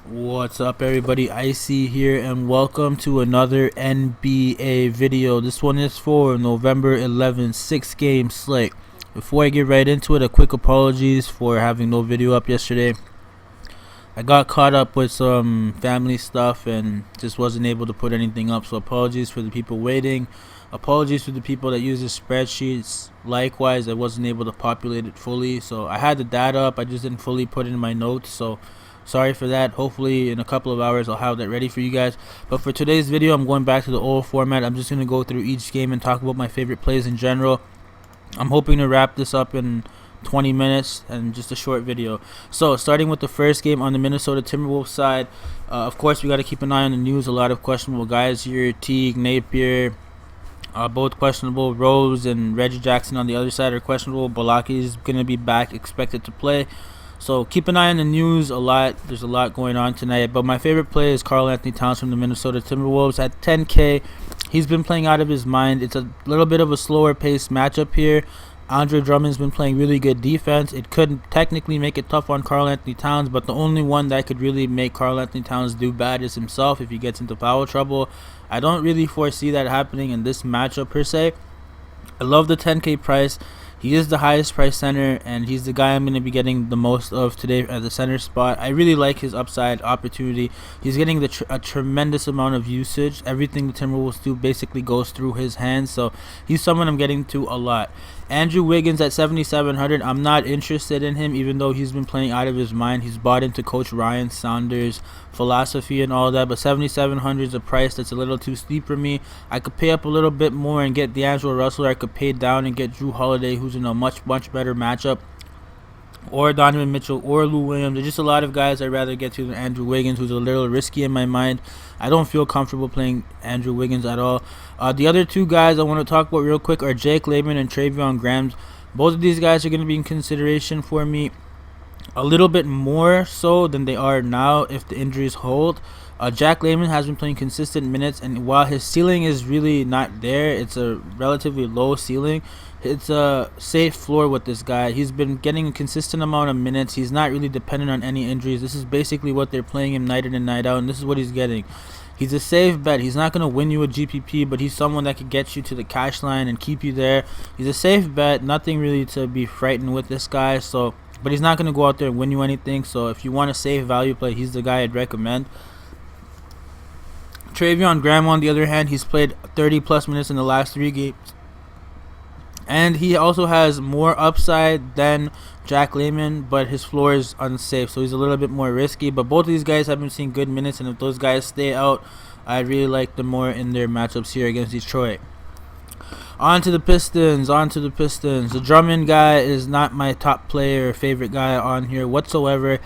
What's up, everybody? Eyecee here, and welcome to another NBA video. This one is for November 11th, 6-game slate. Before I get right into it, a quick apologies for having no video up yesterday. I got caught up with some family stuff and just wasn't able to put anything up, so apologies for the people waiting. Apologies to the people that use the spreadsheets. Likewise, I wasn't able to populate it fully, so I had the data up, I just didn't fully put it in my notes, so sorry for that. Hopefully in a couple of hours I'll have that ready for you guys. But for today's video, I'm going back to the old format. I'm just going to go through each game and talk about my favorite plays in general. I'm hoping to wrap this up in 20 minutes and just a short video. So starting with the first game on the Minnesota Timberwolves side, of course we got to keep an eye on the news. A lot of questionable guys here. Teague, Napier, both questionable. Rose and Reggie Jackson on the other side are questionable. Balaki is going to be back, expected to play. So keep an eye on the news a lot. There's a lot going on tonight. But my favorite play is Karl-Anthony Towns from the Minnesota Timberwolves at 10K. He's been playing out of his mind. It's a little bit of a slower paced matchup here. Andre Drummond's been playing really good defense. It could technically make it tough on Karl-Anthony Towns, but the only one that could really make Karl-Anthony Towns do bad is himself if he gets into foul trouble. I don't really foresee that happening in this matchup per se. I love the 10K price. He is the highest price center, and he's the guy I'm going to be getting the most of today at the center spot. I really like his upside opportunity. He's getting a tremendous amount of usage. Everything the Timberwolves do basically goes through his hands, so he's someone I'm getting to a lot. Andrew Wiggins at 7,700. I'm not interested in him, even though he's been playing out of his mind. He's bought into Coach Ryan Saunders' philosophy and all that, but 7,700 is a price that's a little too steep for me. I could pay up a little bit more and get D'Angelo Russell. I could pay down and get Drew Holiday, who's in a much better matchup, or Donovan Mitchell, or Lou Williams. There's just a lot of guys I'd rather get to than Andrew Wiggins, who's a little risky in my mind. I don't feel comfortable playing Andrew Wiggins at all. The other two guys I want to talk about real quick are Jake Layman and Travion Graham. Both of these guys are going to be in consideration for me a little bit more so than they are now if the injuries hold. Jack Layman has been playing consistent minutes, and while his ceiling is really not there, it's a relatively low ceiling. It's a safe floor with this guy. He's been getting a consistent amount of minutes. He's not really dependent on any injuries. This is basically what they're playing him night in and night out, and this is what he's getting. He's a safe bet. He's not going to win you a GPP, but he's someone that could get you to the cash line and keep you there. He's a safe bet. Nothing really to be frightened with this guy. So, but he's not going to go out there and win you anything. So if you want a safe value play, he's the guy I'd recommend. Travion Graham, on the other hand, he's played 30-plus minutes in the last 3 games. And he also has more upside than Jack Layman, but his floor is unsafe, so he's a little bit more risky. But both of these guys have been seeing good minutes, and if those guys stay out, I really like them more in their matchups here against Detroit. On to the Pistons. The Drummond guy is not my top player or favorite guy on here whatsoever.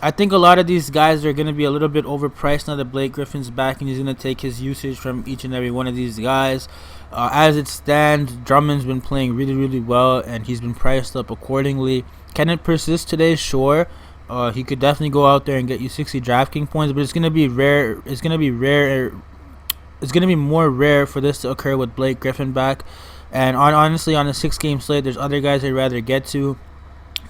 I think a lot of these guys are going to be a little bit overpriced now that Blake Griffin's back, and he's going to take his usage from each and every one of these guys. As it stands, Drummond's been playing really well, and he's been priced up accordingly. Can it persist today? Sure. He could definitely go out there and get you 60 DraftKings points, but it's going to be rare. It's going to be more rare for this to occur with Blake Griffin back. And honestly, on a 6-game slate, there's other guys I'd rather get to.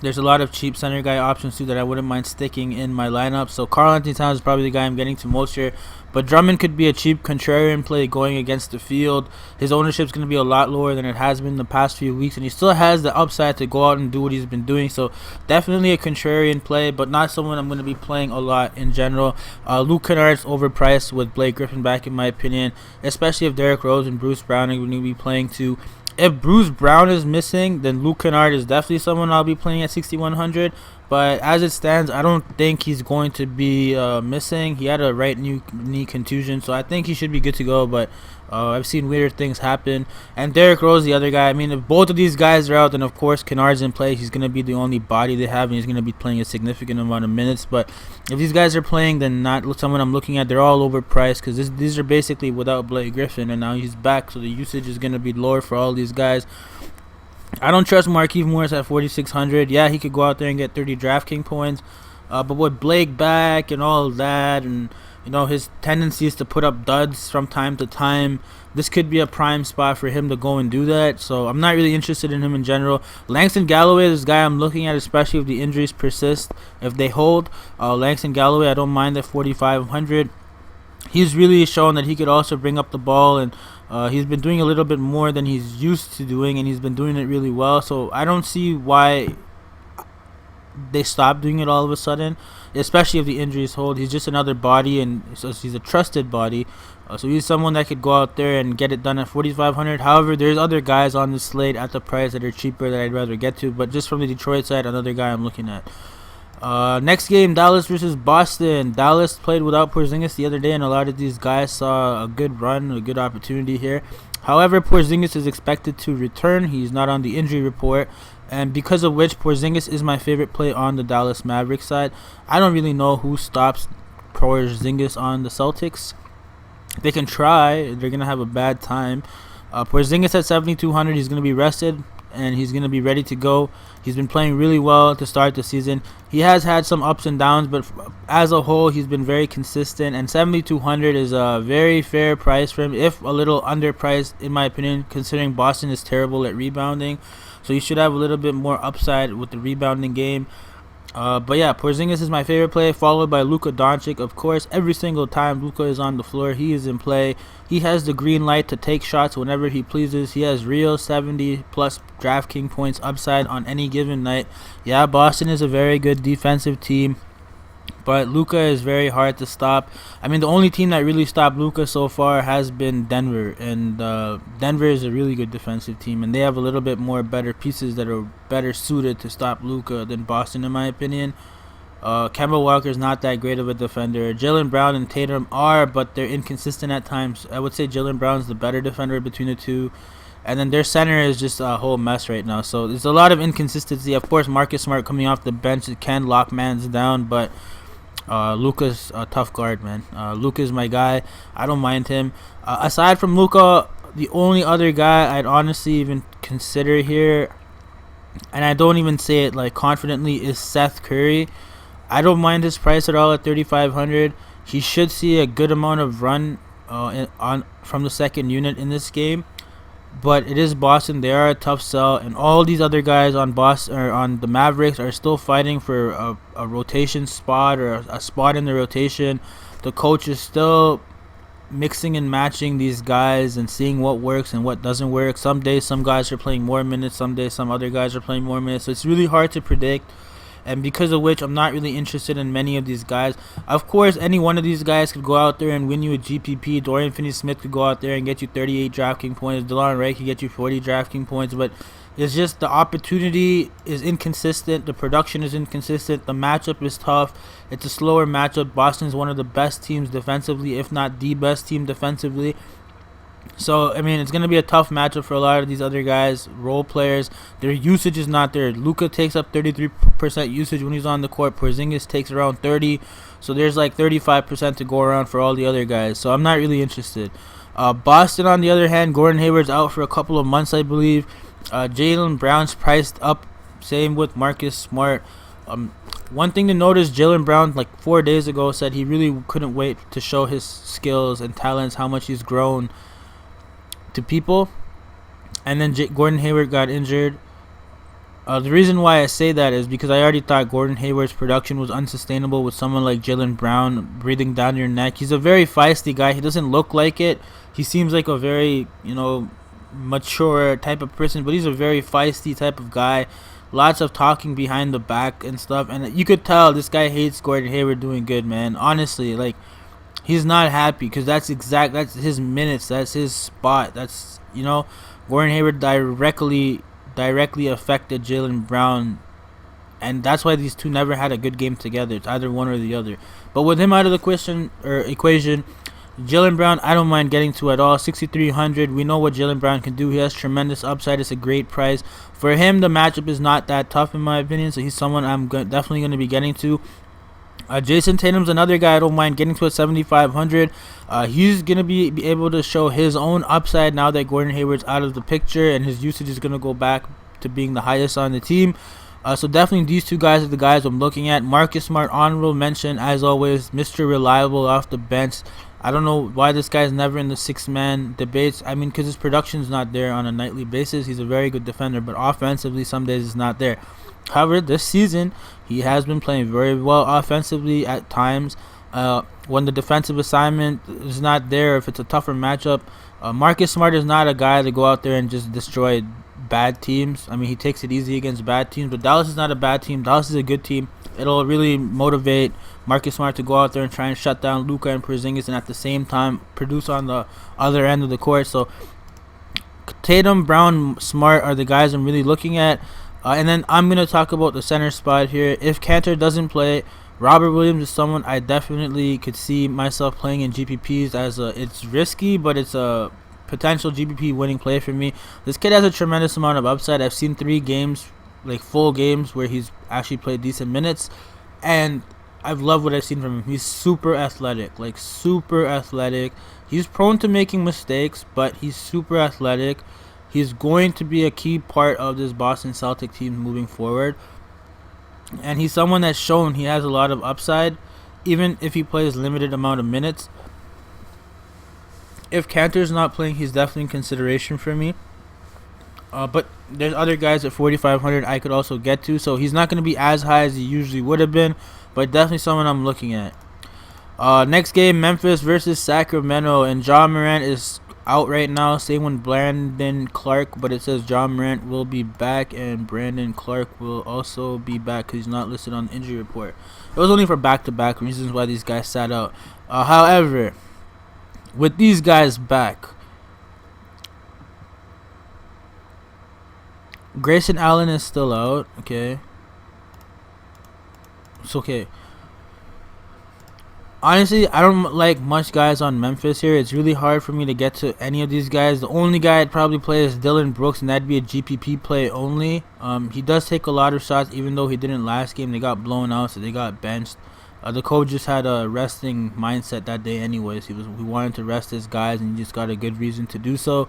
There's a lot of cheap center guy options too that I wouldn't mind sticking in my lineup. So Karl-Anthony Towns is probably the guy I'm getting to most here. But Drummond could be a cheap contrarian play going against the field. His ownership is going to be a lot lower than it has been the past few weeks, and he still has the upside to go out and do what he's been doing. So definitely a contrarian play, but not someone I'm going to be playing a lot in general. Luke Kennard's overpriced with Blake Griffin back, in my opinion, especially if Derrick Rose and Bruce Brown are going to be playing too. If Bruce Brown is missing, then Luke Kennard is definitely someone I'll be playing at 6,100. But as it stands, I don't think he's going to be missing. He had a right knee contusion, so I think he should be good to go. But I've seen weirder things happen. And Derrick Rose, the other guy, I mean, if both of these guys are out, then of course Kennard's in play. He's going to be the only body they have, and he's going to be playing a significant amount of minutes. But if these guys are playing, then not someone I'm looking at. They're all overpriced because these are basically without Blake Griffin, and now he's back, so the usage is going to be lower for all these guys. I don't trust Markieff Morris at 4,600. Yeah, he could go out there and get 30 DraftKings points. But with Blake back and all of that, and You know, his tendency is to put up duds from time to time. This could be a prime spot for him to go and do that. So I'm not really interested in him in general. Langston Galloway is this guy I'm looking at, especially if the injuries persist. If they hold, Langston Galloway, I don't mind at 4,500. He's really shown that he could also bring up the ball, and he's been doing a little bit more than he's used to doing, and he's been doing it really well. So I don't see why they stop doing it all of a sudden, especially if the injuries hold. He's just another body, and so he's a trusted body. So he's someone that could go out there and get it done at 4,500. However, there's other guys on the slate at the price that are cheaper that I'd rather get to. But just from the Detroit side, another guy I'm looking at. Next game, Dallas versus Boston. Dallas played without Porzingis the other day, and a lot of these guys saw a good run, a good opportunity here. However, Porzingis is expected to return. He's not on the injury report, and because of which Porzingis is my favorite play on the Dallas Mavericks side. I don't really know who stops Porzingis on the Celtics. They can try. They're going to have a bad time. Porzingis at 7,200. He's going to be rested, and he's going to be ready to go. He's been playing really well to start the season. He has had some ups and downs, but as a whole, he's been very consistent, and 7,200 is a very fair price for him, if a little underpriced, in my opinion, considering Boston is terrible at rebounding. So you should have a little bit more upside with the rebounding game. But yeah, Porzingis is my favorite play, followed by Luka Doncic. Of course, every single time Luka is on the floor, he is in play. He has the green light to take shots whenever he pleases. He has real 70-plus DraftKings points upside on any given night. Yeah, Boston is a very good defensive team, but Luka is very hard to stop. I mean, the only team that really stopped Luka so far has been Denver, and Denver is a really good defensive team, and they have a little bit more better pieces that are better suited to stop Luka than Boston, in my opinion. Kemba Walker is not that great of a defender. Jaylen Brown and Tatum are, but they're inconsistent at times. I would say Jaylen Brown's the better defender between the two. And then their center is just a whole mess right now. So there's a lot of inconsistency. Of course, Marcus Smart coming off the bench can lock mans down, but Luka's a tough guard, man. Luka's my guy. I don't mind him. Aside from Luka, the only other guy I'd honestly even consider here, and I don't even say it like confidently, is Seth Curry. I don't mind his price at all at 3,500. He should see a good amount of run from the second unit in this game. But it is Boston. They are a tough sell, and all these other guys on Boston or on the Mavericks are still fighting for a rotation spot or a spot in the rotation. The coach is still mixing and matching these guys and seeing what works and what doesn't work. Some days some guys are playing more minutes, some days some other guys are playing more minutes. So it's really hard to predict. And because of which, I'm not really interested in many of these guys. Of course, any one of these guys could go out there and win you a GPP. Dorian Finney-Smith could go out there and get you 38 DraftKings points. DeLon Wright could get you 40 DraftKings points. But it's just the opportunity is inconsistent. The production is inconsistent. The matchup is tough. It's a slower matchup. Boston's one of the best teams defensively, if not the best team defensively. So, I mean, it's going to be a tough matchup for a lot of these other guys, role players. Their usage is not there. Luka takes up 33% usage when he's on the court. Porzingis takes around 30%. So there's like 35% to go around for all the other guys. So I'm not really interested. Boston, on the other hand, Gordon Hayward's out for a couple of months, I believe. Jaylen Brown's priced up. Same with Marcus Smart. One thing to notice, Jaylen Brown, like 4 days ago, said he really couldn't wait to show his skills and talents, how much he's grown to people. And then Gordon Hayward got injured. The reason why I say that is because I already thought Gordon Hayward's production was unsustainable with someone like Jaylen Brown breathing down your neck. He's a very feisty guy. He doesn't look like it. He seems like a very, mature type of person, but he's a very feisty type of guy. Lots of talking behind the back and stuff. And you could tell this guy hates Gordon Hayward doing good, man. Honestly, like, he's not happy because that's his minutes, that's his spot. That's, Gordon Hayward directly affected Jaylen Brown, and that's why these two never had a good game together. It's either one or the other. But with him out of the equation, Jaylen Brown, I don't mind getting to at all. 6,300. We know what Jaylen Brown can do. He has tremendous upside. It's a great price. For him, the matchup is not that tough in my opinion, so he's someone I'm definitely going to be getting to. Jason Tatum's another guy I don't mind getting to at 7,500. He's going to be able to show his own upside now that Gordon Hayward's out of the picture, and his usage is going to go back to being the highest on the team. So definitely these two guys are the guys I'm looking at. Marcus Smart, honorable mention as always, Mr. Reliable off the bench. I don't know why this guy's never in the six-man debates. I mean, because his production's not there on a nightly basis. He's a very good defender, but offensively, some days it's not there. However, this season, he has been playing very well offensively at times. When the defensive assignment is not there, if it's a tougher matchup, Marcus Smart is not a guy to go out there and just destroy bad teams. I mean, he takes it easy against bad teams, but Dallas is not a bad team. Dallas is a good team. It'll really motivate Marcus Smart to go out there and try and shut down Luka and Porzingis, and at the same time produce on the other end of the court. So Tatum, Brown, Smart are the guys I'm really looking at. And then I'm going to talk about the center spot here. If Cantor doesn't play, Robert Williams is someone I definitely could see myself playing in GPPs as it's risky, but it's a potential GPP winning play for me. This kid has a tremendous amount of upside. I've seen 3 games, like full games, where he's actually played decent minutes, and I've loved what I've seen from him. He's super athletic, like super athletic. He's prone to making mistakes, but he's super athletic. He's going to be a key part of this Boston Celtic team moving forward. And he's someone that's shown he has a lot of upside, even if he plays limited amount of minutes. If Cantor's not playing, he's definitely in consideration for me. But there's other guys at 4,500 I could also get to. So he's not going to be as high as he usually would have been, but definitely someone I'm looking at. Next game, Memphis versus Sacramento. And Ja Morant is out right now. Same with Brandon Clark, but it says Ja Morant will be back and Brandon Clark will also be back because he's not listed on the injury report. It was only for back-to-back reasons why these guys sat out. However, with these guys back, Grayson Allen is still out. Okay, it's okay. Honestly, I don't like much guys on Memphis here. It's really hard for me to get to any of these guys. The only guy I'd probably play is Dylan Brooks, and that'd be a GPP play only. He does take a lot of shots, even though he didn't last game. They got blown out, so they got benched. The coach just had a resting mindset that day anyways. He wanted to rest his guys, and he just got a good reason to do so.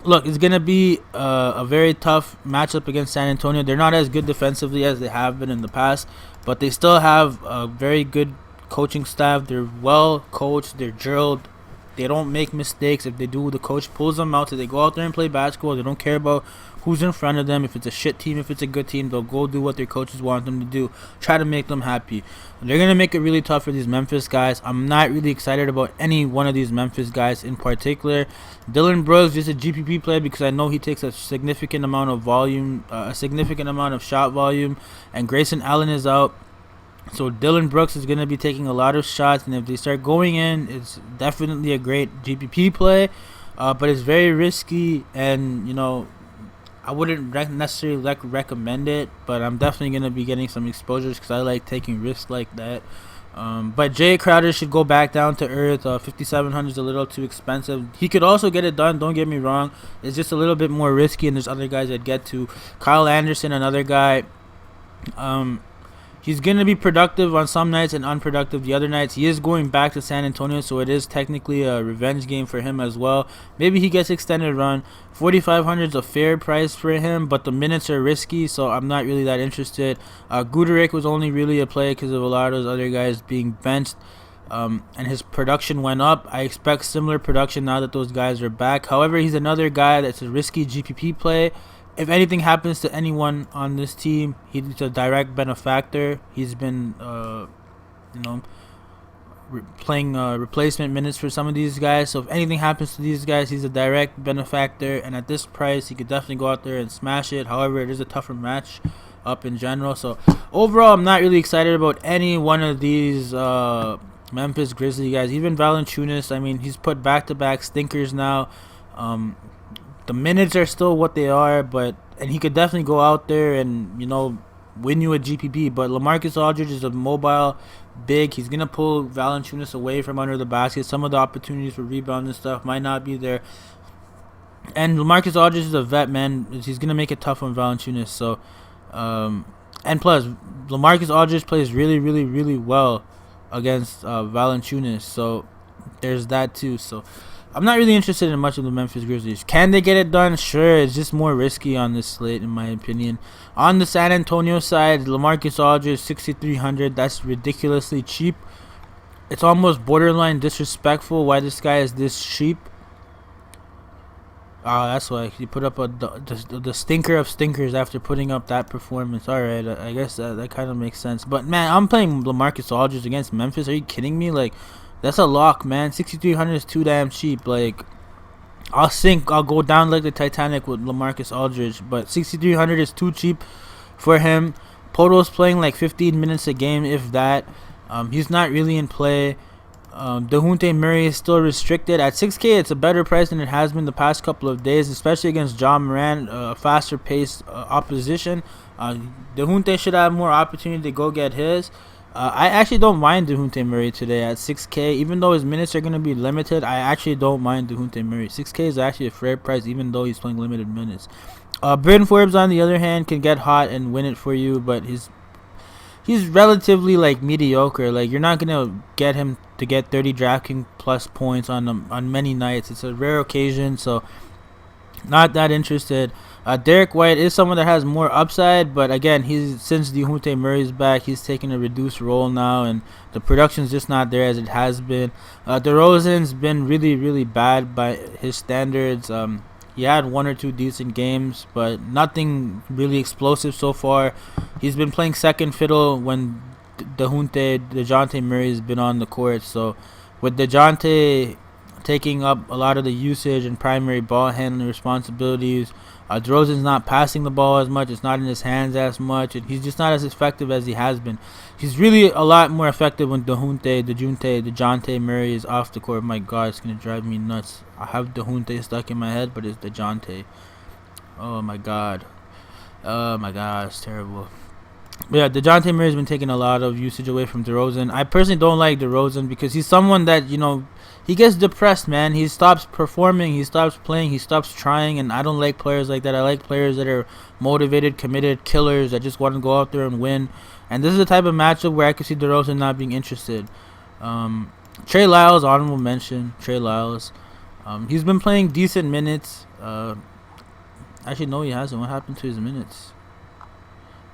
Look, it's going to be a very tough matchup against San Antonio. They're not as good defensively as they have been in the past, but they still have a very good coaching staff. They're well coached. They're drilled. They don't make mistakes. If they do, the coach pulls them out. So they go out there and play basketball. They don't care about who's in front of them. If it's a shit team, if it's a good team, they'll go do what their coaches want them to do. Try to make them happy. They're going to make it really tough for these Memphis guys. I'm not really excited about any one of these Memphis guys in particular. Dylan Brooks just a GPP play because I know he takes a significant amount of volume, a significant amount of shot volume, and Grayson Allen is out. So Dylan Brooks is going to be taking a lot of shots, and if they start going in, it's definitely a great GPP play, but it's very risky, and I wouldn't necessarily recommend it, but I'm definitely going to be getting some exposures because I like taking risks like that. But Jay Crowder should go back down to earth. 5,700 is a little too expensive. He could also get it done, don't get me wrong. It's just a little bit more risky, and there's other guys I'd get to. Kyle Anderson, another guy. He's going to be productive on some nights and unproductive the other nights. He is going back to San Antonio, so it is technically a revenge game for him as well. Maybe he gets extended run. 4,500 is a fair price for him, but the minutes are risky, so I'm not really that interested. Guduric was only really a play because of a lot of those other guys being benched, and his production went up. I expect similar production now that those guys are back. However, he's another guy that's a risky GPP play. If anything happens to anyone on this team, he's a direct benefactor. He's been, playing replacement minutes for some of these guys. So if anything happens to these guys, he's a direct benefactor. And at this price, he could definitely go out there and smash it. However, it is a tougher match up in general. So overall, I'm not really excited about any one of these Memphis Grizzlies guys. Even Valanciunas, I mean, he's put back-to-back stinkers now. The minutes are still what they are, and he could definitely go out there and win you a GPP. But LaMarcus Aldridge is a mobile big. He's gonna pull Valanciunas away from under the basket. Some of the opportunities for rebound and stuff might not be there. And LaMarcus Aldridge is a vet, man. He's gonna make it tough on Valanciunas. So, and plus, LaMarcus Aldridge plays really, really, really well against Valanciunas. So there's that too. So. I'm not really interested in much of the Memphis Grizzlies. Can they get it done? Sure. It's just more risky on this slate, in my opinion. On the San Antonio side, LaMarcus Aldridge, 6,300. That's ridiculously cheap. It's almost borderline disrespectful why this guy is this cheap. That's why he put up the stinker of stinkers after putting up that performance. Alright, I guess that kind of makes sense. But, man, I'm playing LaMarcus Aldridge against Memphis. Are you kidding me? Like, that's a lock, man. 6,300 is too damn cheap. Like, I'll go down like the Titanic with LaMarcus Aldridge. But 6,300 is too cheap for him. Poto's playing like 15 minutes a game, if that. He's not really in play. DeJounte Murray is still restricted. At 6K, it's a better price than it has been the past couple of days, especially against John Moran, a faster-paced opposition. DeJounte should have more opportunity to go get his. I actually don't mind DeJounte Murray today at 6K. Even though his minutes are going to be limited, I actually don't mind DeJounte Murray. 6K is actually a fair price, even though he's playing limited minutes. Bryn Forbes, on the other hand, can get hot and win it for you, but he's relatively like mediocre. Like, you're not gonna get him to get 30 DraftKings plus points on many nights. It's a rare occasion, so not that interested. Derek White is someone that has more upside, but again, since DeJounte Murray's back, he's taking a reduced role now, and the production's just not there as it has been. DeRozan's been really, really bad by his standards. He had one or two decent games, but nothing really explosive so far. He's been playing second fiddle when DeJounte Murray has been on the court. So with DeJounte taking up a lot of the usage and primary ball handling responsibilities, DeRozan's not passing the ball as much. It's not in his hands as much, and he's just not as effective as he has been. He's really a lot more effective when DeJounte Murray is off the court. My God, it's gonna drive me nuts. I have DeJounte stuck in my head, but it's DeJounte. Oh my God, it's terrible. But yeah, DeJounte Murray's been taking a lot of usage away from DeRozan. I personally don't like DeRozan because he's someone that, he gets depressed, man. He stops performing, he stops playing, he stops trying, and I don't like players like that. I like players that are motivated, committed, killers that just want to go out there and win. And this is the type of matchup where I could see DeRozan not being interested. Trey Lyles, honorable mention. Trey Lyles. He's been playing decent minutes. Actually, no, he hasn't. What happened to his minutes?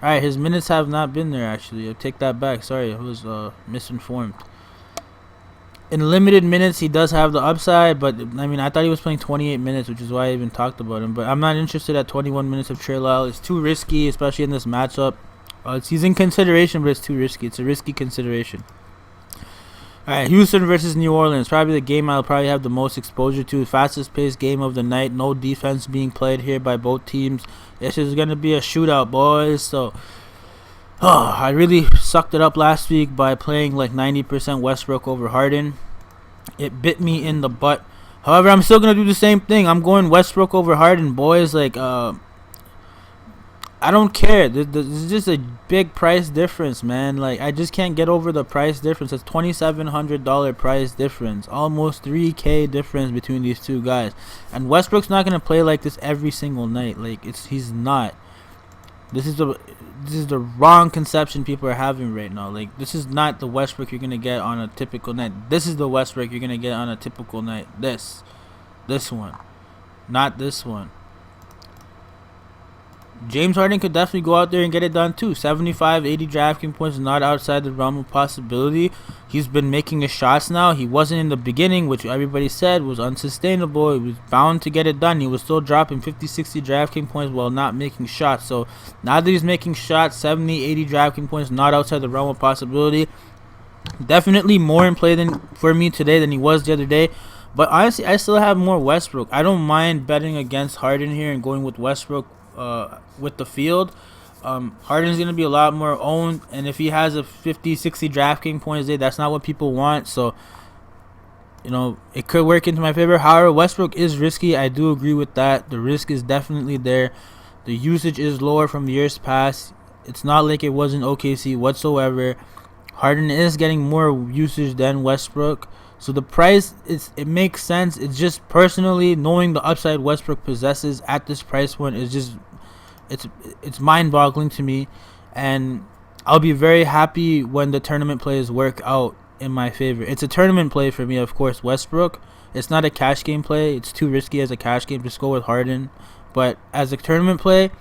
Alright, his minutes have not been there, actually. I take that back. Sorry, I was misinformed. In limited minutes, he does have the upside, but I mean, I thought he was playing 28 minutes, which is why I even talked about him. But I'm not interested at 21 minutes of Trey Lyles. It's too risky, especially in this matchup. He's in consideration, but it's too risky. It's a risky consideration. Alright, Houston versus New Orleans. Probably the game I'll probably have the most exposure to. Fastest paced game of the night. No defense being played here by both teams. This is going to be a shootout, boys. So, I really sucked it up last week by playing like 90% Westbrook over Harden. It bit me in the butt. However, I'm still going to do the same thing. I'm going Westbrook over Harden, boys. Like, I don't care. This is just a big price difference, man. Like, I just can't get over the price difference. It's $2,700 price difference. Almost $3K difference between these two guys. And Westbrook's not going to play like this every single night. Like, he's not. This is the wrong conception people are having right now. Like, this is not the Westbrook you're going to get on a typical night. This is the Westbrook you're going to get on a typical night. This one. Not this one. James Harden could definitely go out there and get it done too. 75, 80 DraftKings points is not outside the realm of possibility. He's been making his shots now. He wasn't in the beginning, which everybody said was unsustainable. He was bound to get it done. He was still dropping 50, 60 DraftKings points while not making shots. So now that he's making shots, 70, 80 DraftKings points not outside the realm of possibility. Definitely more in play for me today than he was the other day. But honestly, I still have more Westbrook. I don't mind betting against Harden here and going with Westbrook with the field. Harden's going to be a lot more owned, and if he has a 50, 60 DraftKings points a day, that's not what people want. So, it could work into my favor. However, Westbrook is risky. I do agree with that. The risk is definitely there. The usage is lower from years past. It's not like it was in OKC whatsoever. Harden is getting more usage than Westbrook. So the price, it makes sense. It's just personally knowing the upside Westbrook possesses at this price point is just it's mind-boggling to me, and I'll be very happy when the tournament plays work out in my favor. It's a tournament play for me, of course, Westbrook. It's not a cash game play. It's too risky as a cash game. Just go with Harden. But as a tournament play,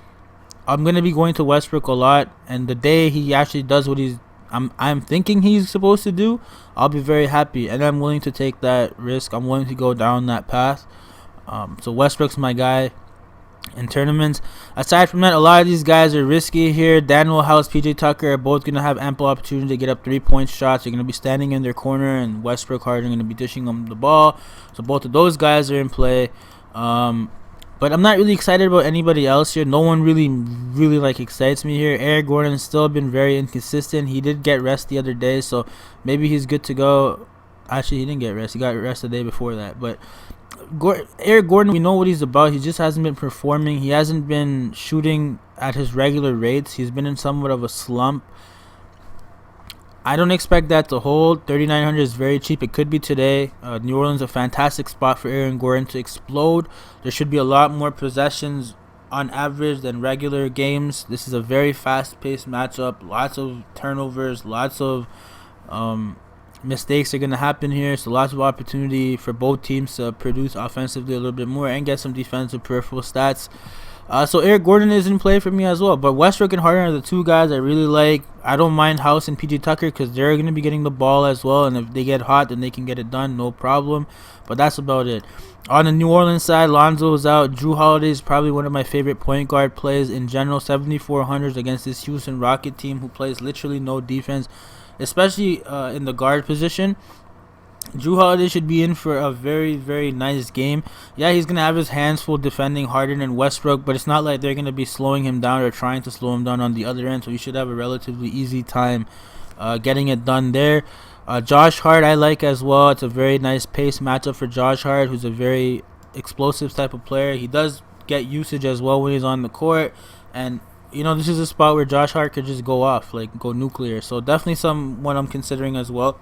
I'm going to be going to Westbrook a lot. And the day he actually does what I'm thinking he's supposed to do, I'll be very happy. And I'm willing to take that risk. I'm willing to go down that path. So Westbrook's my guy in tournaments. Aside from that, a lot of these guys are risky here. Daniel House, PJ Tucker are both going to have ample opportunity to get up 3-point shots. They're going to be standing in their corner, and Westbrook, Harden are going to be dishing them the ball. So both of those guys are in play. But I'm not really excited about anybody else here. No one really like excites me here. Eric Gordon's still been very inconsistent. He did get rest the other day, so maybe he's good to go. Actually, he didn't get rest. He got rest the day before that. But Eric Gordon, we know what he's about. He just hasn't been performing. He hasn't been shooting at his regular rates. He's been in somewhat of a slump. I don't expect that to hold. 3,900 is very cheap. It could be today. New Orleans a fantastic spot for Aaron Gordon to explode. There should be a lot more possessions on average than regular games. This is a very fast-paced matchup. Lots of turnovers. Lots of mistakes are going to happen here. So lots of opportunity for both teams to produce offensively a little bit more and get some defensive peripheral stats. So Eric Gordon is in play for me as well. But Westbrook and Harden are the two guys I really like. I don't mind House and PJ Tucker because they're going to be getting the ball as well. And if they get hot, then they can get it done. No problem. But that's about it. On the New Orleans side, Lonzo is out. Drew Holiday is probably one of my favorite point guard plays in general. 7,400s against this Houston Rocket team who plays literally no defense, especially in the guard position. Drew Holiday should be in for a very, very nice game. Yeah, he's going to have his hands full defending Harden and Westbrook, but it's not like they're going to be slowing him down or trying to slow him down on the other end, so he should have a relatively easy time getting it done there. Josh Hart I like as well. It's a very nice pace matchup for Josh Hart, who's a very explosive type of player. He does get usage as well when he's on the court, and this is a spot where Josh Hart could just go off, like go nuclear. So definitely someone I'm considering as well.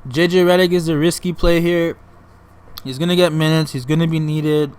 JJ Redick is a risky play here. He's going to get minutes. He's going to be needed.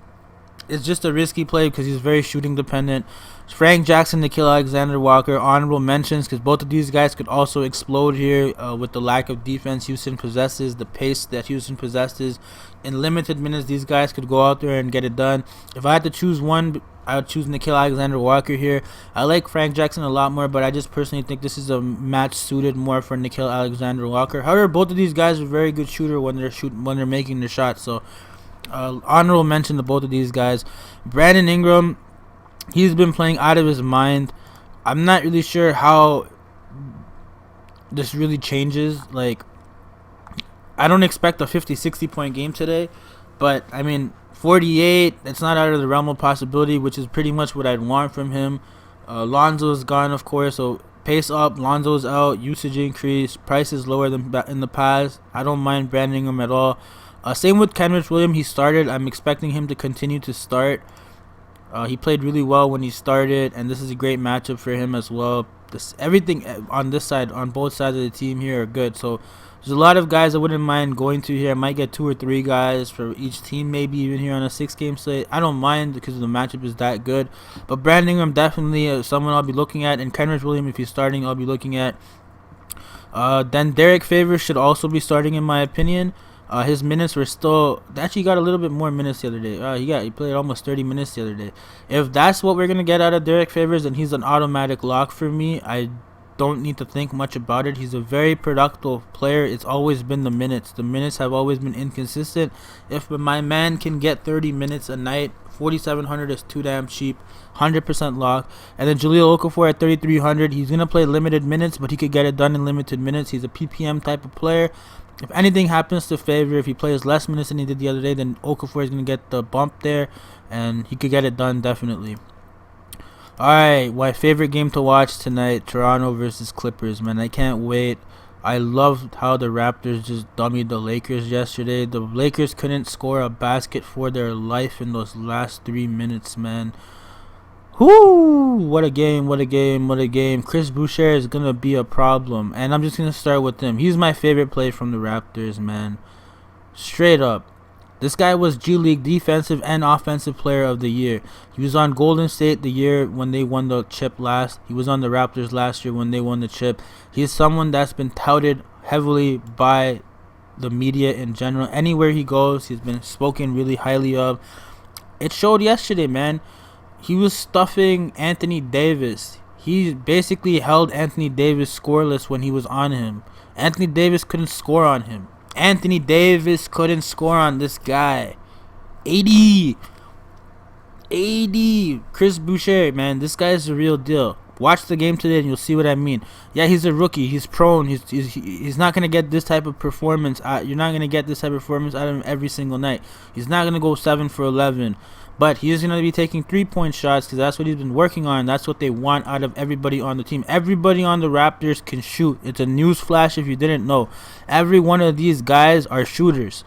It's just a risky play because he's very shooting dependent. Frank Jackson, Nickeil Alexander-Walker, honorable mentions because both of these guys could also explode here with the lack of defense Houston possesses, the pace that Houston possesses. In limited minutes, these guys could go out there and get it done. If I had to choose one, I would choose Nickeil Alexander-Walker here. I like Frank Jackson a lot more, but I just personally think this is a match suited more for Nickeil Alexander-Walker. However, both of these guys are very good shooter when they're making the shot. So honorable mention to both of these guys. Brandon Ingram, he's been playing out of his mind. I'm not really sure how this really changes. Like, I don't expect a 50-60 point game today, but I mean 48, it's not out of the realm of possibility, which is pretty much what I'd want from him. Lonzo's gone, of course, so pace up. Lonzo's out, usage increase, price is lower than in the past. I don't mind Brandon Ingram at all. Same with Kenrich Williams. He started. I'm expecting him to continue to start. He played really well when he started, and this is a great matchup for him as well. Everything on this side, on both sides of the team here, are good. So there's a lot of guys I wouldn't mind going to here. I might get 2 or 3 guys for each team, maybe even here on a 6-game slate. I don't mind because the matchup is that good. But Brandon Ingram definitely someone I'll be looking at, and Kenrich Williams, if he's starting, I'll be looking at. Then Derek Favors should also be starting in my opinion. His minutes were still actually got a little bit more minutes the other day. He played almost 30 minutes the other day. If that's what we're gonna get out of Derek Favors, then he's an automatic lock for me. I don't need to think much about it. He's a very productive player. It's always been the minutes. The minutes have always been inconsistent. If my man can get 30 minutes a night, 4,700 is too damn cheap. 100% lock. And then Jahlil Okafor at 3,300. He's gonna play limited minutes, but he could get it done in limited minutes. He's a PPM type of player. If anything happens to Favor, if he plays less minutes than he did the other day, then Okafor is going to get the bump there, and he could get it done definitely. Alright, my favorite game to watch tonight, Toronto versus Clippers, man. I can't wait. I loved how the Raptors just dummied the Lakers yesterday. The Lakers couldn't score a basket for their life in those last 3 minutes, man. Whoo! What a game, what a game, what a game. Chris Boucher is going to be a problem. And I'm just going to start with him. He's my favorite play from the Raptors, man. Straight up. This guy was G League Defensive and Offensive Player of the Year. He was on Golden State the year when they won the chip last. He was on the Raptors last year when they won the chip. He's someone that's been touted heavily by the media in general. Anywhere he goes, he's been spoken really highly of. It showed yesterday, man. He was stuffing Anthony Davis. He basically held Anthony Davis scoreless when he was on him. Anthony Davis couldn't score on him. Anthony Davis couldn't score on this guy. 80. Chris Boucher, man. This guy is the real deal. Watch the game today and you'll see what I mean. Yeah, he's a rookie. He's prone. He's not going to get this type of performance. You're not going to get this type of performance out of him every single night. He's not going to go 7 for 11. But he is going to be taking 3-point shots because that's what he's been working on. That's what they want out of everybody on the team. Everybody on the Raptors can shoot. It's a news flash if you didn't know. Every one of these guys are shooters.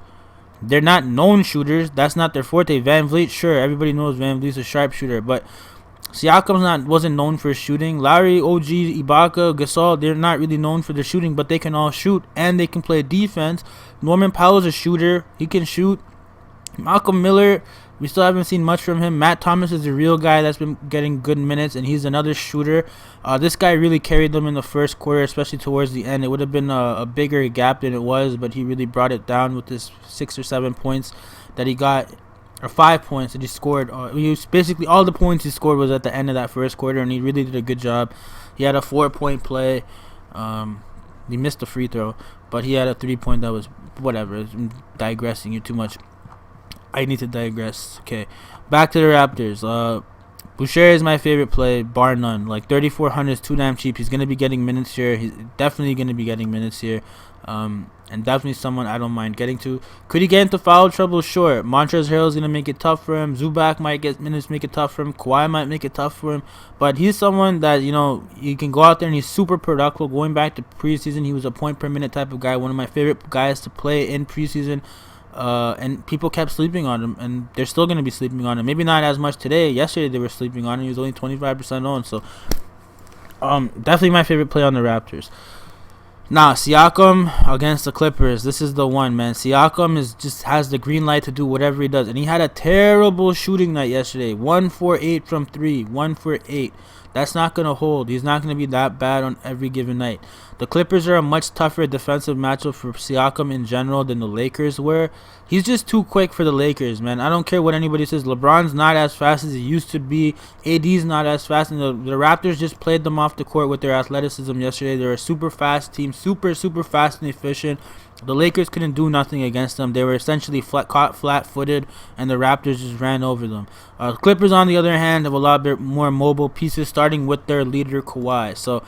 They're not known shooters. That's not their forte. Van Vliet, sure, everybody knows Van Vliet's a sharpshooter. But Siakam's wasn't known for shooting. Lowry, OG, Ibaka, Gasol, they're not really known for their shooting, but they can all shoot and they can play defense. Norman Powell's a shooter. He can shoot. Malcolm Miller, we still haven't seen much from him. Matt Thomas is a real guy that's been getting good minutes, and he's another shooter. This guy really carried them in the first quarter, especially towards the end. It would have been a bigger gap than it was, but he really brought it down with his 6 or 7 points that he got, or 5 points that he scored. Basically all the points he scored was at the end of that first quarter, and he really did a good job. He had a 4-point play. He missed the free throw, but he had a 3-point that was whatever. I'm digressing. You're too much. I need to digress. Okay, back to the Raptors. Boucher is my favorite play, bar none. Like 3,400 is too damn cheap. He's gonna be getting minutes here. He's definitely gonna be getting minutes here. And definitely someone I don't mind getting to. Could he get into foul trouble? Sure. Montrezl Harrell is gonna make it tough for him. Zubac might get minutes, make it tough for him. Kawhi might make it tough for him. But he's someone that you can go out there and he's super productive. Going back to preseason, he was a point per minute type of guy. One of my favorite guys to play in preseason. And people kept sleeping on him, and they're still going to be sleeping on him. Maybe not as much today. Yesterday they were sleeping on him. He was only 25% owned. So, definitely my favorite play on the Raptors. Now, Siakam against the Clippers. This is the one, man. Siakam just has the green light to do whatever he does. And he had a terrible shooting night yesterday. 1 for 8 from 3. 1 for 8. That's not going to hold. He's not going to be that bad on every given night. The Clippers are a much tougher defensive matchup for Siakam in general than the Lakers were. He's just too quick for the Lakers, man. I don't care what anybody says. LeBron's not as fast as he used to be. AD's not as fast. And the Raptors just played them off the court with their athleticism yesterday. They're a super fast team. Super fast and efficient. The Lakers couldn't do nothing against them. They were essentially caught flat-footed, and the Raptors just ran over them. Clippers, on the other hand, have a lot bit more mobile pieces, starting with their leader, Kawhi. So,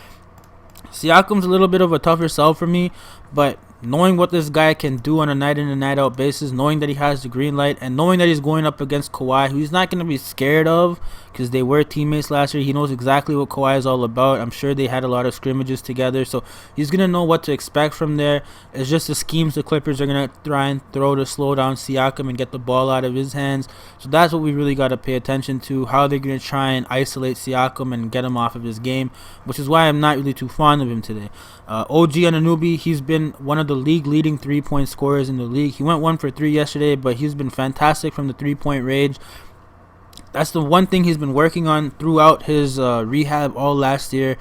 Siakam's a little bit of a tougher sell for me, but knowing what this guy can do on a night-in and night-out basis, knowing that he has the green light, and knowing that he's going up against Kawhi, who he's not going to be scared of because they were teammates last year. He knows exactly what Kawhi is all about. I'm sure they had a lot of scrimmages together, so he's going to know what to expect from there. It's just the schemes the Clippers are going to try and throw to slow down Siakam and get the ball out of his hands. So that's what we really got to pay attention to, how they're going to try and isolate Siakam and get him off of his game, which is why I'm not really too fond of him today. OG Anunoby, he's been one of the league-leading 3-point scorers in the league. He went 1 for 3 yesterday, but he's been fantastic from the 3-point range. That's the one thing he's been working on throughout his rehab all last year.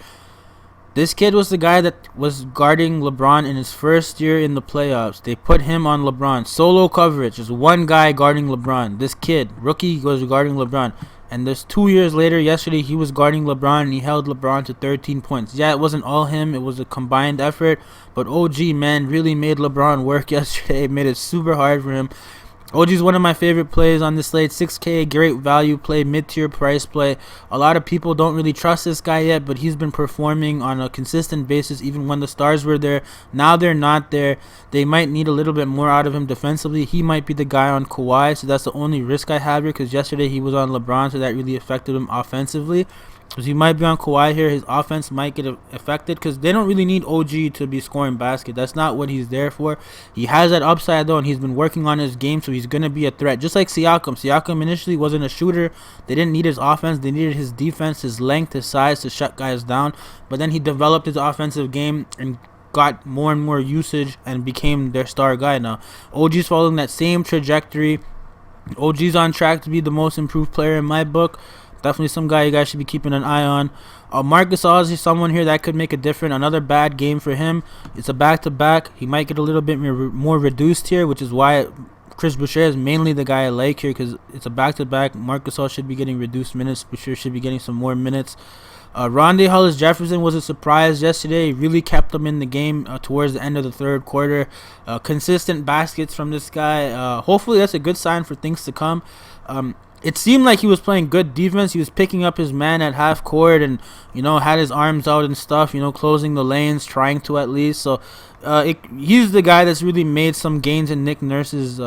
This kid was the guy that was guarding LeBron in his first year in the playoffs. They put him on LeBron. Solo coverage. Just one guy guarding LeBron. This kid, rookie, was guarding LeBron. And this 2 years later, yesterday, he was guarding LeBron, and he held LeBron to 13 points. Yeah, it wasn't all him. It was a combined effort. But OG, man, really made LeBron work yesterday. It made it super hard for him. OG's one of my favorite plays on this slate. 6K, great value play, mid-tier price play. A lot of people don't really trust this guy yet, but he's been performing on a consistent basis even when the stars were there. Now they're not there. They might need a little bit more out of him defensively. He might be the guy on Kawhi, so that's the only risk I have here, because yesterday he was on LeBron, so that really affected him offensively. Because he might be on Kawhi here, his offense might get affected, because they don't really need OG to be scoring basket. That's not what he's there for. He has that upside though, and he's been working on his game, so he's going to be a threat. Just like Siakam. Siakam initially wasn't a shooter. They didn't need his offense. They needed his defense, his length, his size to shut guys down. But then he developed his offensive game and got more and more usage and became their star guy now. OG's following that same trajectory. OG's on track to be the most improved player in my book. Definitely some guy you guys should be keeping an eye on. Marcus Ozzy, someone here that could make a difference. Another bad game for him. It's a back-to-back. He might get a little bit more reduced here, which is why Chris Boucher is mainly the guy I like here, because it's a back-to-back. Marcus Ozzy should be getting reduced minutes. Boucher should be getting some more minutes. Rondé Hollis-Jefferson was a surprise yesterday. He really kept him in the game towards the end of the third quarter. Consistent baskets from this guy. Hopefully that's a good sign for things to come. It seemed like he was playing good defense. He was picking up his man at half court and, had his arms out and stuff, closing the lanes, trying to at least. So he's the guy that's really made some gains in Nick Nurse's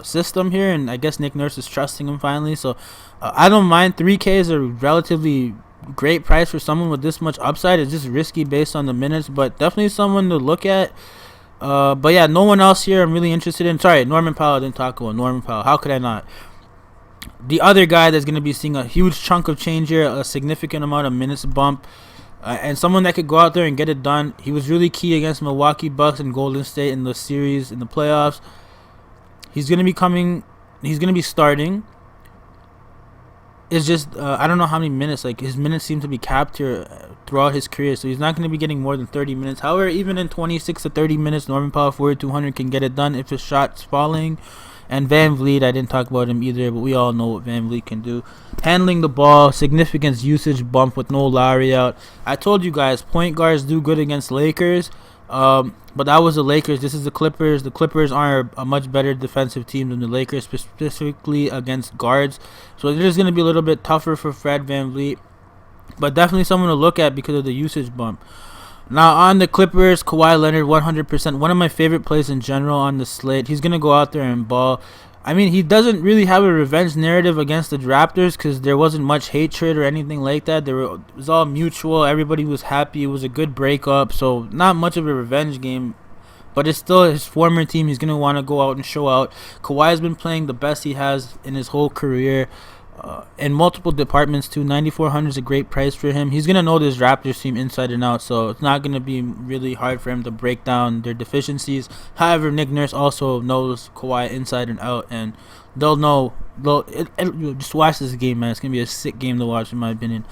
system here, and I guess Nick Nurse is trusting him finally. So I don't mind. 3K is a relatively great price for someone with this much upside. It's just risky based on the minutes, but definitely someone to look at. But yeah, no one else here I'm really interested in. Sorry, Norman Powell. I didn't talk about Norman Powell. How could I not? The other guy that's going to be seeing a huge chunk of change here, a significant amount of minutes bump, and someone that could go out there and get it done. He was really key against Milwaukee Bucks and Golden State in the series, in the playoffs. He's going to be starting. It's just, I don't know how many minutes. Like, his minutes seem to be capped here throughout his career, so he's not going to be getting more than 30 minutes. However, even in 26 to 30 minutes, Norman Powell 4,200 can get it done if his shot's falling. And Van Vliet, I didn't talk about him either, but we all know what Van Vliet can do. Handling the ball, significant usage bump with no Lowry out. I told you guys, point guards do good against Lakers, but that was the Lakers. This is the Clippers. The Clippers are a much better defensive team than the Lakers, specifically against guards. So it is going to be a little bit tougher for Fred Van Vliet, but definitely someone to look at because of the usage bump. Now, on the Clippers, Kawhi Leonard, 100%. One of my favorite plays in general on the slate. He's going to go out there and ball. I mean, he doesn't really have a revenge narrative against the Raptors because there wasn't much hatred or anything like that. It was all mutual. Everybody was happy. It was a good breakup. So, not much of a revenge game. But it's still his former team. He's going to want to go out and show out. Kawhi's been playing the best he has in his whole career. In multiple departments too. 9,400 is a great price for him. He's gonna know this Raptors team inside and out, so it's not gonna be really hard for him to break down their deficiencies. However, Nick Nurse also knows Kawhi inside and out, and they'll know. Just watch this game, man. It's gonna be a sick game to watch, in my opinion.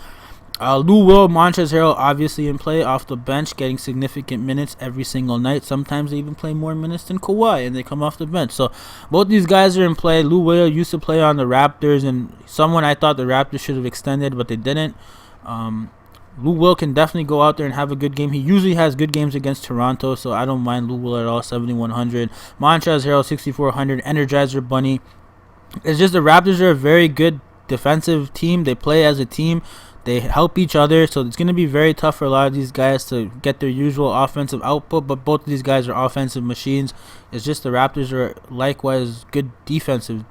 Lou Will, Montrezl Harrell obviously in play off the bench, getting significant minutes every single night. Sometimes they even play more minutes than Kawhi, and they come off the bench. So both these guys are in play. Lou Will used to play on the Raptors, and someone I thought the Raptors should have extended, but they didn't. Lou Will can definitely go out there and have a good game. He usually has good games against Toronto, so I don't mind Lou Will at all. 7,100. Montrezl Harrell, 6,400. Energizer Bunny. It's just the Raptors are a very good defensive team. They play as a team. They help each other, so it's going to be very tough for a lot of these guys to get their usual offensive output, but both of these guys are offensive machines. It's just the Raptors are likewise good defensive,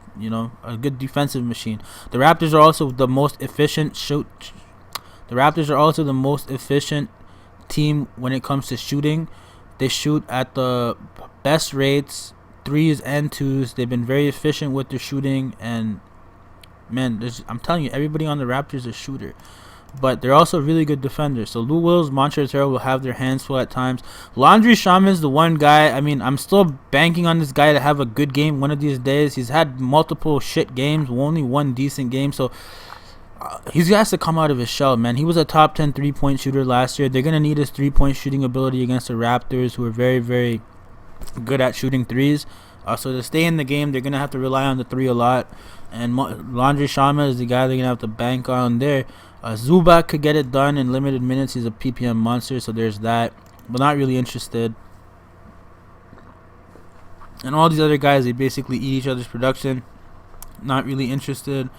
a good defensive machine. The Raptors are also the most efficient team when it comes to shooting. They shoot at the best rates, threes and twos. They've been very efficient with their shooting, and man, I'm telling you, everybody on the Raptors is a shooter. But they're also really good defenders. So Lou Wills, Montrezl Harrell will have their hands full at times. Landry Shaman's the one guy. I mean, I'm still banking on this guy to have a good game one of these days. He's had multiple shit games, only one decent game. So he has to come out of his shell, man. He was a top 10 3-point shooter last year. They're going to need his 3-point shooting ability against the Raptors, who are very, very good at shooting threes. So to stay in the game, they're going to have to rely on the three a lot. And Landry Shaman is the guy they're going to have to bank on there. Zubac could get it done in limited minutes. He's a PPM monster, so there's that. But not really interested. And all these other guys, they basically eat each other's production. Not really interested.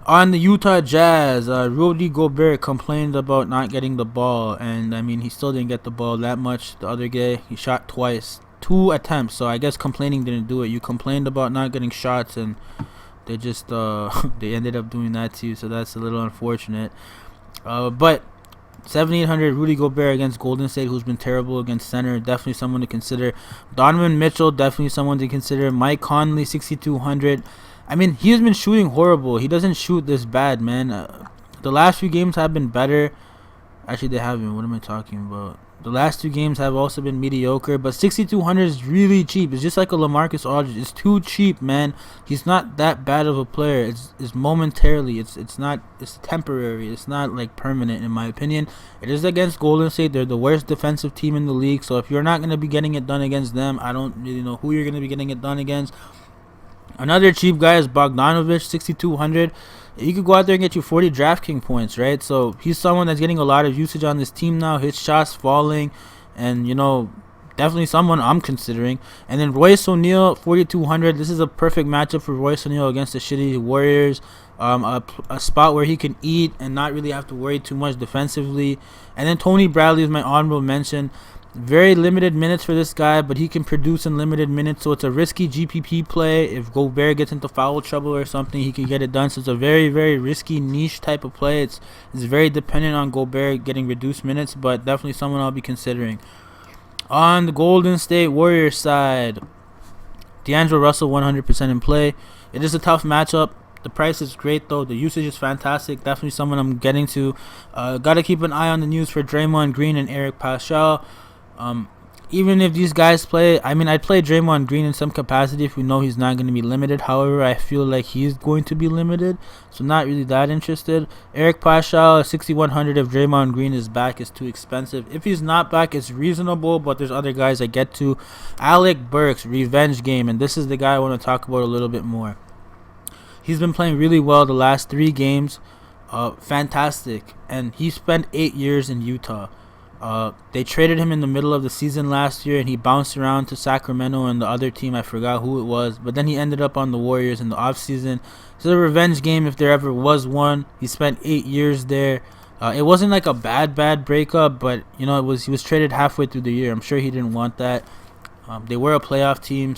On the Utah Jazz, Rudy Gobert complained about not getting the ball. And, I mean, he still didn't get the ball that much. The other guy, he shot twice. 2 attempts, so I guess complaining didn't do it. You complained about not getting shots, and they just they ended up doing that to you, so that's a little unfortunate. But 7,800 Rudy Gobert against Golden State, who's been terrible against center, definitely someone to consider. Donovan Mitchell, definitely someone to consider. Mike Conley, 6,200. I mean, he's been shooting horrible. He doesn't shoot this bad, man. The last few games have been better. Actually, they haven't. What am I talking about? The last 2 games have also been mediocre, but 6,200 is really cheap. It's just like a LaMarcus Aldridge. It's too cheap, man. He's not that bad of a player. It's momentarily. It's temporary. It's not like permanent, in my opinion. It is against Golden State. They're the worst defensive team in the league. So if you're not going to be getting it done against them, I don't really know who you're going to be getting it done against. Another cheap guy is Bogdanovic, 6,200. You could go out there and get you 40 DraftKings points, right? So he's someone that's getting a lot of usage on this team now. His shots falling, and definitely someone I'm considering. And then Royce O'Neal, 4,200. This is a perfect matchup for Royce O'Neal against the shitty Warriors. A spot where he can eat and not really have to worry too much defensively. And then Tony Bradley is my honorable mention. Very limited minutes for this guy, but he can produce in limited minutes, so it's a risky GPP play. If Gobert gets into foul trouble or something, he can get it done. So it's a very, very risky niche type of play. It's very dependent on Gobert getting reduced minutes, but definitely someone I'll be considering. On the Golden State Warriors side, D'Angelo Russell 100% in play. It is a tough matchup. The price is great, though. The usage is fantastic. Definitely someone I'm getting to. Got to keep an eye on the news for Draymond Green and Eric Pascal. Even if these guys play, I'd play Draymond Green in some capacity if we know he's not going to be limited. However, I feel like he's going to be limited, so not really that interested. Eric Pascal, 6,100 if Draymond Green is back, is too expensive. If he's not back, it's reasonable, but there's other guys I get to. Alec Burks, revenge game, and this is the guy I want to talk about a little bit more. He's been playing really well the last 3 games. Fantastic, and he spent 8 years in Utah. They traded him in the middle of the season last year, and he bounced around to Sacramento and the other team. I forgot who it was, but then he ended up on the Warriors in the offseason. It's a revenge game if there ever was one. He spent 8 years there. It wasn't like a bad breakup, but he was traded halfway through the year. I'm sure he didn't want that. They were a playoff team,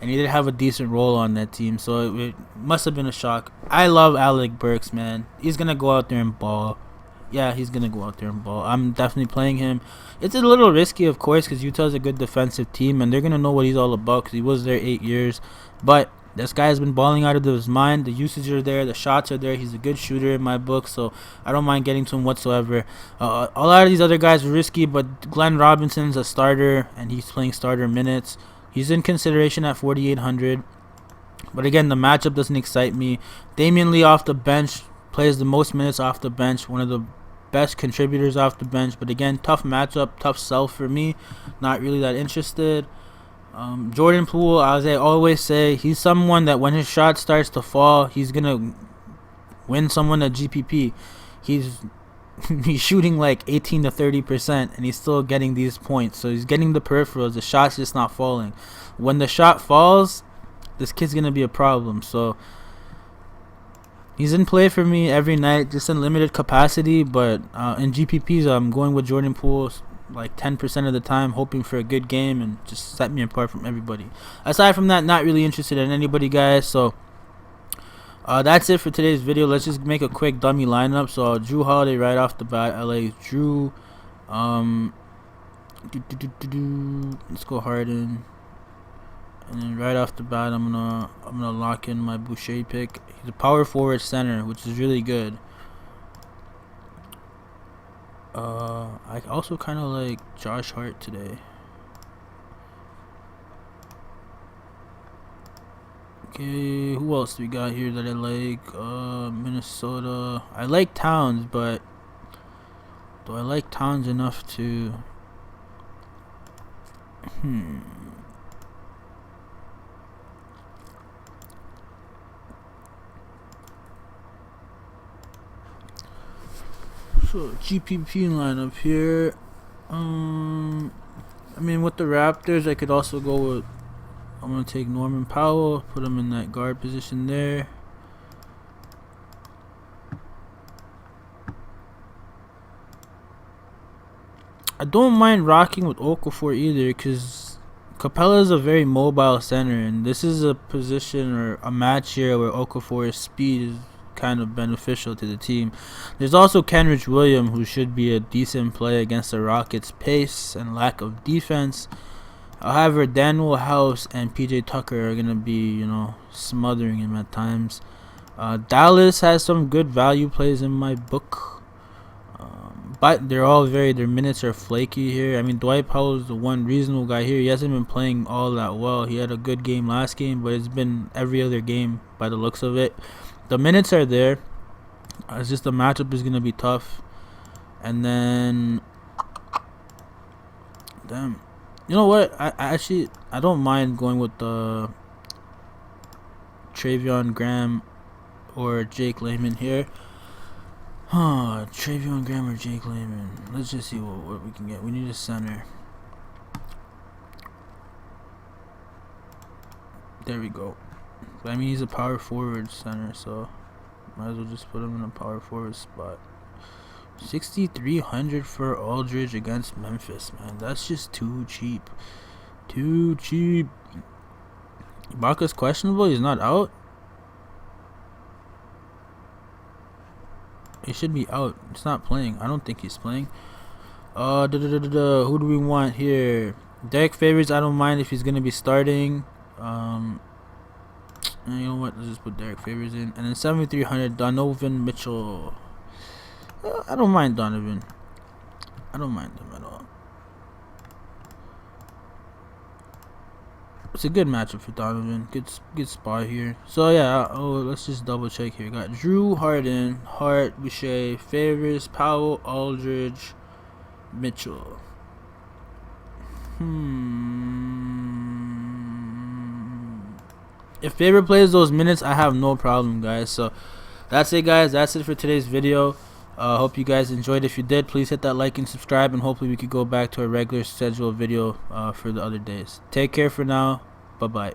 and he did have a decent role on that team, so it must have been a shock. I love Alec Burks, man. He's gonna go out there and ball. Yeah, he's going to go out there and ball. I'm definitely playing him. It's a little risky, of course, because Utah's a good defensive team, and they're going to know what he's all about because he was there 8 years. But this guy has been balling out of his mind. The usage are there. The shots are there. He's a good shooter in my book, so I don't mind getting to him whatsoever. A lot of these other guys are risky, but Glenn Robinson's a starter, and he's playing starter minutes. He's in consideration at 4,800. But again, the matchup doesn't excite me. Damian Lee off the bench plays the most minutes off the bench. One of the best contributors off the bench, but again, tough matchup, tough sell for me. Not really that interested. Jordan Poole, as I always say, he's someone that when his shot starts to fall, he's gonna win someone at GPP. He's shooting like 18 to 30%, and he's still getting these points. So he's getting the peripherals. The shot's just not falling. When the shot falls, this kid's gonna be a problem. So he's in play for me every night, just in limited capacity, but in GPPs, I'm going with Jordan Poole like 10% of the time, hoping for a good game and just set me apart from everybody. Aside from that, not really interested in anybody, guys. So that's it for today's video. Let's just make a quick dummy lineup. So Drew Holiday right off the bat, LA Drew. Let's go Harden. And then right off the bat, I'm gonna lock in my Boucher pick. He's a power forward center, which is really good. I also kind of like Josh Hart today. Okay, who else do we got here that I like? Minnesota. I like Towns, but do I like Towns enough to? So GPP lineup here. With the Raptors, I could also go with. I'm gonna take Norman Powell, put him in that guard position there. I don't mind rocking with Okafor either, because Capella is a very mobile center, and this is a position or a match here where Okafor's speed is kind of beneficial to the team. There's also Kenrich Williams, who should be a decent play against the Rockets' pace and lack of defense. However, Daniel House and PJ Tucker are going to be, smothering him at times. Dallas has some good value plays in my book. but they're all their minutes are flaky here. I mean, Dwight Powell is the one reasonable guy here. He hasn't been playing all that well. He had a good game last game, but it's been every other game by the looks of it. The minutes are there. It's just the matchup is gonna be tough. And then, damn, you know what? I don't mind going with the Travion Graham or Jake Layman here. Travion Graham or Jake Layman. Let's just see what we can get. We need a center. There we go. But I mean, he's a power forward center, so might as well just put him in a power forward spot. 6,300 for Aldridge against Memphis, man. That's just too cheap. Too cheap. Ibaka's questionable. He's not out. He should be out. It's not playing. I don't think he's playing. Who do we want here? Derek Favors. I don't mind if he's gonna be starting. And you know what? Let's just put Derek Favors in. And then 7,300 Donovan Mitchell. I don't mind Donovan. I don't mind him at all. It's a good matchup for Donovan. Good spot here. So yeah, let's just double check here. Got Drew, Harden, Hart, Boucher, Favors, Powell, Aldridge, Mitchell. If Favor plays those minutes, I have no problem, guys. So that's it, guys. That's it for today's video. Hope you guys enjoyed. If you did, please hit that like and subscribe, and hopefully we could go back to a regular scheduled video for the other days. Take care for now. Bye bye.